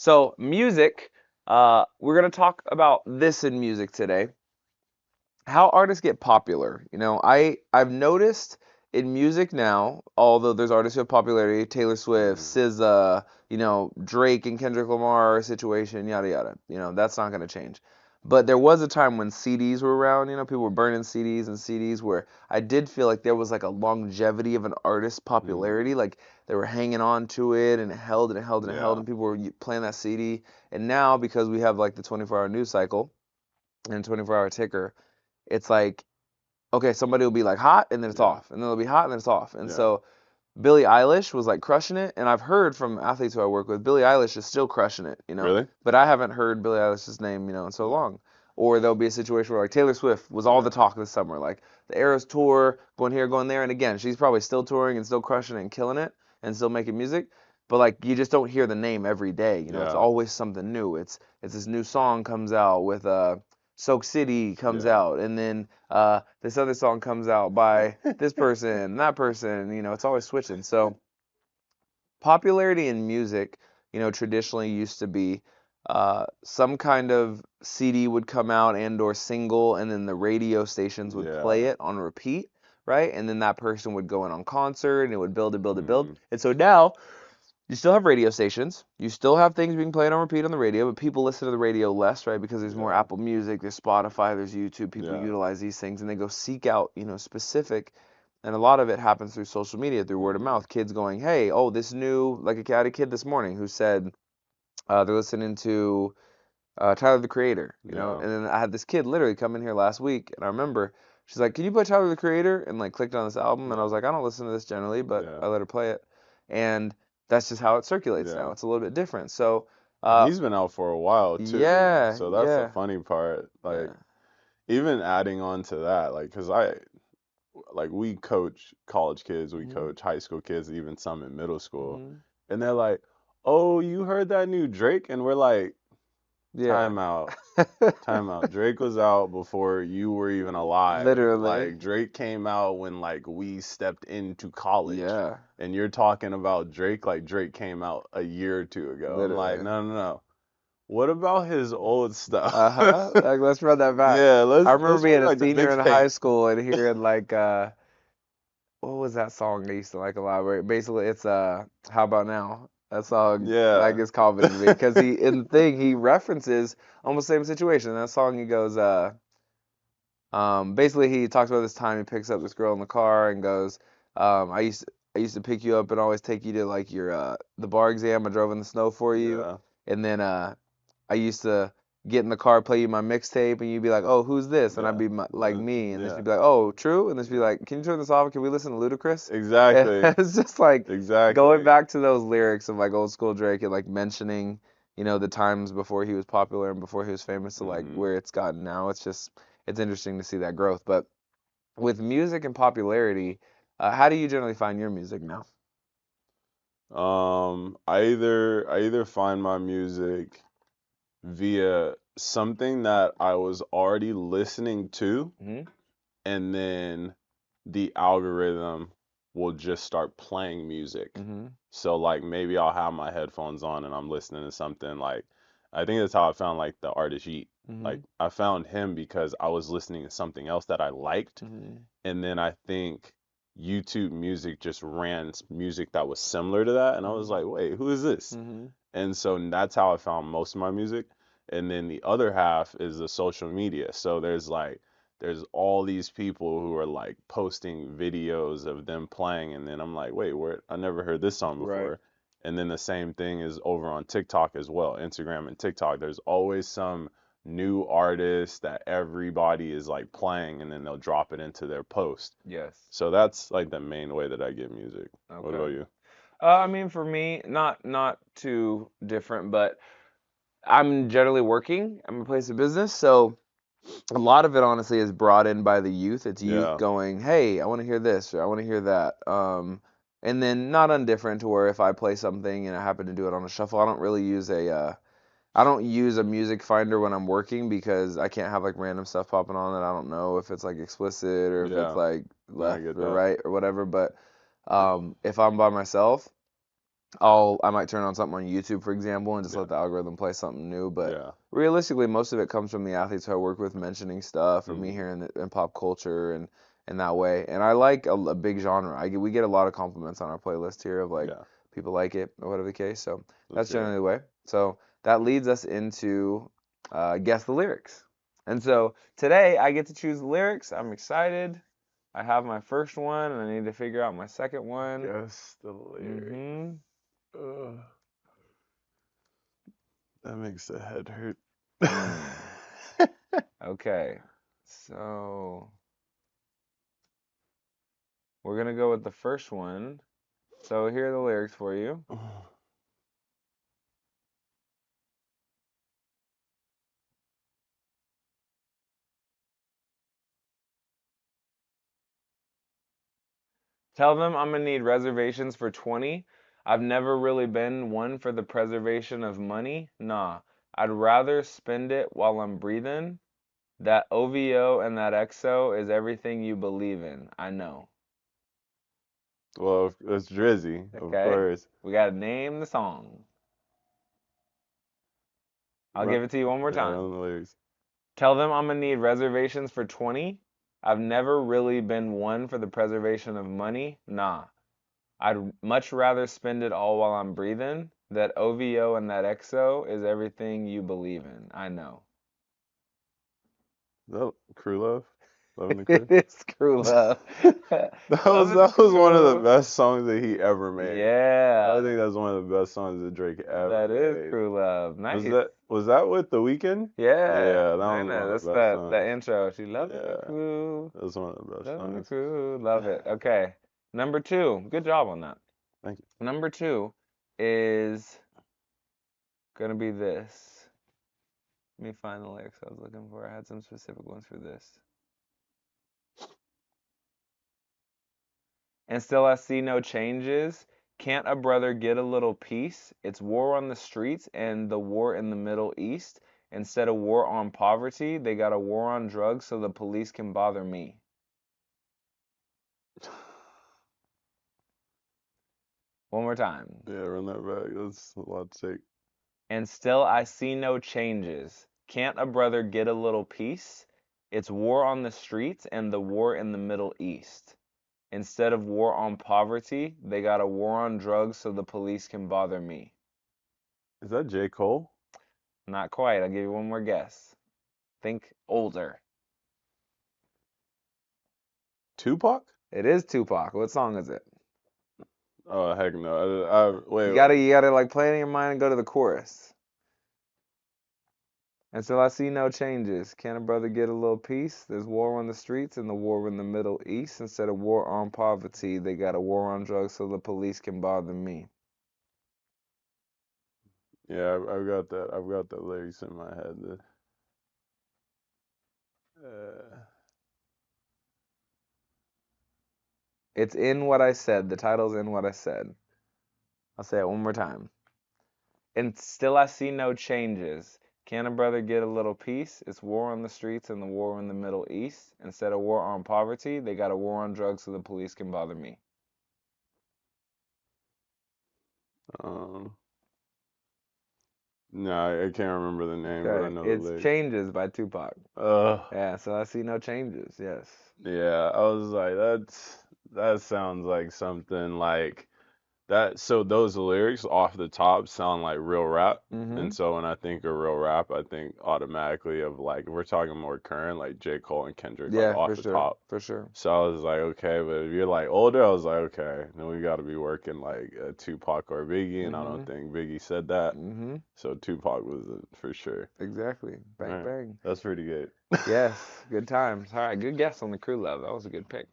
So music, we're gonna talk about this in music today. How artists get popular. I've noticed in music now, although there's artists who have popularity, Taylor Swift, Mhm. SZA, Drake and Kendrick Lamar situation, yada yada. That's not gonna change. But there was a time when CDs were around, people were burning CDs and CDs where I did feel like there was like a longevity of an artist's popularity. Mhm. Like they were hanging on to it and it held and it held and it held Yeah. and people were playing that CD. And now because we have like the 24-hour news cycle and 24-hour ticker, it's like, okay, somebody will be like hot and then it's Yeah. off, and then it'll be hot and then it's off. And Yeah. so Billie Eilish was like crushing it, and I've heard from athletes who I work with, Billie Eilish is still crushing it. Really? But I haven't heard Billie Eilish's name, in so Yeah. long. Or there'll be a situation where like Taylor Swift was all the Yeah. talk this summer, like the Eras tour, going here, going there, and again, she's probably still touring and still crushing it and killing it and still making music. But like you just don't hear the name every day, it's Yeah. always something new. It's this new song comes out with Soak City comes Yeah. out, and then this other song comes out by this person and that person. It's always switching. So popularity in music, traditionally used to be some kind of CD would come out and or single, and then the radio stations would play Yeah. it on repeat, right? And then that person would go in on concert, and it would build and build and build. Mhm. And so now you still have radio stations. You still have things being played on repeat on the radio, but people listen to the radio less, right? Because there's more Yeah. Apple Music, there's Spotify, there's YouTube. People Yeah. utilize these things and they go seek out, specific. And a lot of it happens through social media, through word of Mhm. mouth. Kids going, hey, oh, this new, like I had a kid this morning who said they're listening to Tyler the Creator, Yeah. And then I had this kid literally come in here last week, and I remember she's like, "Can you play Tyler the Creator?" And like clicked on this album, and I was Yeah. like, "I don't listen to this generally," but Yeah. I let her play it, and that's just how it circulates now. Yeah. It's a little bit different. So, And uh, he's been out for a while too. yeah, So that's the yeah, funny part. Like yeah, even adding on to that, like, cause we coach college kids, we hmm coach high school kids, even some in middle school, hmm and they're like, "Oh, you heard that new Drake?" And we're like, yeah, "Time out, time out. Drake was out before you were even alive. literally, Like Drake came out when like we stepped into college, yeah, and you're talking about Drake like Drake came out a year or two ago." I'm like, literally. "No, no, no. What about his old stuff?" Uh-huh. Like, let's run that back. Yeah, I let's remember let's run being a like the senior in high mixtape. school and hearing like what was that song they used to like a lot? Where basically it's How About Now? That song like Yeah. is comedy to me because he in the thing he references almost the same situation. In that song he goes basically he talks about this time he picks up this girl in the car and goes I used to pick you up and always take you to like your the bar exam. I drove in the snow for you, Yeah. and then I used to get in the car, play you my mixtape, and you'd be like, "Oh, who's this?" And I'd Yeah. be like me, and then Yeah. she'd be like, "Oh, True," and then she'd be like, "Can you turn this off? Can we listen to Ludacris?" And Exactly. it's just like going Exactly. back to those lyrics of like old school Drake and like mentioning, the times before he was popular and before he was famous to like Hmm. where it's gotten now. It's interesting to see that growth. But with music and popularity, how do you generally find your music now? I either find my music via something that I was already listening to, Hmm and then the algorithm will just start playing music. hmm So like maybe I'll have my headphones on and I'm listening to something like I think that's how I found like the artist Yeet. hmm Like I found him because I was listening to something else that I liked, hmm and then I think YouTube Music just ran music that was similar to that, and I was hmm like, wait, who is this? hmm And so that's how I found most of my music. And then the other half is the social media. So there's all these people who are like posting videos of them playing, and then I'm like, wait, where I never heard this song Right. before. And then the same thing is over on TikTok as well, Instagram and TikTok. There's always some new artist that everybody is like playing, and then they'll drop it into their post. Yes. So that's like the main way that I get music. What Okay. about you? I mean, for me, not too different, but I'm generally working. I'm a place of business, so a lot of it honestly is brought in by the youth. It's youth Yeah. going, "Hey, I want to hear this," or "I want to hear that." And then not undifferent to where if I play something and I happen to do it on a shuffle, I don't use a music finder when I'm working because I can't have like random stuff popping on that I don't know if it's like explicit or if it's Yeah. like I left get or that. right or whatever. But if I'm by myself, I might turn on something on YouTube, for example, and just Yeah. let the algorithm play something new. But Yeah. realistically, most of it comes from the athletes who I work with mentioning stuff, or me Mm. hearing it in pop culture and that way. And I like a big genre. We get a lot of compliments on our playlist here of like Yeah. people like it or whatever the case. So That's that's great. generally the way. So that leads us into guess the lyrics. And so today I get to choose the lyrics. I'm excited. I have my first one, and I need to figure out my second one. Guess the lyric. Mm-hmm. Ugh, that makes the head hurt. Mm. Okay, so we're gonna go with the first one. So here are the lyrics for you. Tell them I'm gonna need reservations for 20. I've never really been one for the preservation of money. Nah, I'd rather spend it while I'm breathing. That OVO and that XO is everything you believe in. I know. Well, it's Drizzy, of Okay, course. we gotta name the song. I'll Run, give it to you one more yeah, time. run the lyrics. Tell them I'm gonna need reservations for 20. I've never really been one for the preservation of money. Nah. I'd much rather spend it all while I'm breathing. That OVO and that XO is everything you believe in. I know. Is that Crew Love? Loving the It Crew? is Crew Love. That was Loving the that was one of the Crew. best songs that he ever made. I Yeah, think that's one of the best songs that Drake that ever is made. Crew Love. Was Nice. that with The Weeknd? Yeah, Yeah, that I was one know. of That's the best that songs. intro. She loving the Yeah, crew. that was one of the best Loving the songs. crew. Love it. Okay. Number two. Good job on that. Thank you. Number two is gonna be this. Let me find the lyrics I was looking for. I had some specific ones for this. And still I see no changes. Can't a brother get a little peace? It's war on the streets and the war in the Middle East. Instead of war on poverty, they got a war on drugs so the police can bother me. One more time. Yeah, run that back. That's a lot to take. And still I see no changes. Can't a brother get a little peace? It's war on the streets and the war in the Middle East. Instead of war on poverty, they got a war on drugs so the police can bother me. Is that J. Cole? Not quite. I'll give you one more guess. Think older. Tupac? It is Tupac. What song is it? Oh heck no! You Wait. gotta like play it in your mind and go to the chorus. And so I see no changes. Can a brother get a little peace? There's war on the streets and the war in the Middle East. Instead of war on poverty, they got a war on drugs so the police can bother me. Yeah, I've got that. I've got the lyrics in my head. Uh, It's in what I said. The title's in what I said. I'll say it one more time. And still I see no changes. Can a brother get a little peace? It's war on the streets and the war in the Middle East. Instead of war on poverty, they got a war on drugs so the police can bother me. um, no, I can't remember the name, but I Okay, know the it's lyrics. Changes by Tupac. Ugh. Yeah, so I see no changes. Yes. Yeah, I was like, that sounds like something like that. So those lyrics off the top sound like real rap. Mm-hmm. And so when I think of real rap, I think automatically of like if we're talking more current, like J. Cole and Kendrick, like Yeah, off for the sure. top. For sure. So I was like, okay, but if you're like older, I was like, okay, then we got to be working like Tupac or Biggie, and I Mm-hmm. don't think Biggie said that. Mm-hmm. So Tupac was it for sure. Exactly. All Bang right, bang. that's pretty good. Yes. Good times. All right. Good guess on the crew love. That was a good pick.